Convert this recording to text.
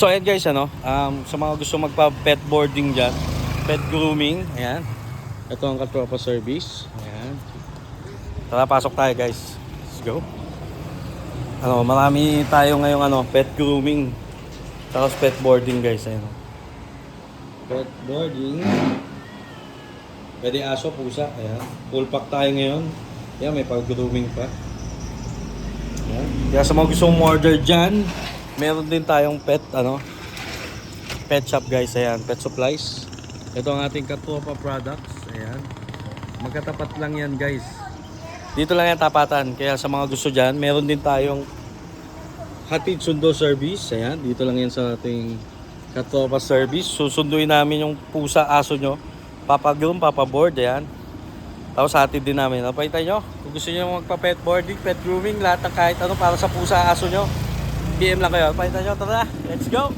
So ayan guys, sa mga gusto magpa-pet boarding dyan, pet grooming, ayan. Ito ang Katropa service. Ayan. Tara, pasok tayo guys. Let's go. Marami tayo ngayong pet grooming. Tapos pet boarding guys, ayan. Pet boarding. Pwede aso, pusa, ayan. Full pack tayo ngayon. Ayan, may pag-grooming pa. Ayan. Kaya sa mga gusto mong order dyan, meron din tayong pet shop guys, ayan, pet supplies. Ito ang ating Katropa products, ayan. Magkatapat lang yan guys. Dito lang yan tapatan. Kaya sa mga gusto dyan, meron din tayong hatid sundo service, ayan. Dito lang yan sa ating Katropa service. Susunduin namin yung pusa, aso nyo. Papagroom, papaboard, ayan. Tapos hatid din namin. Napaitan nyo, kung gusto nyo magpa-pet boarding, pet grooming, lahat ng kahit ano para sa pusa, aso nyo, PM lang kayo. Napaitan nyo, tara, let's go!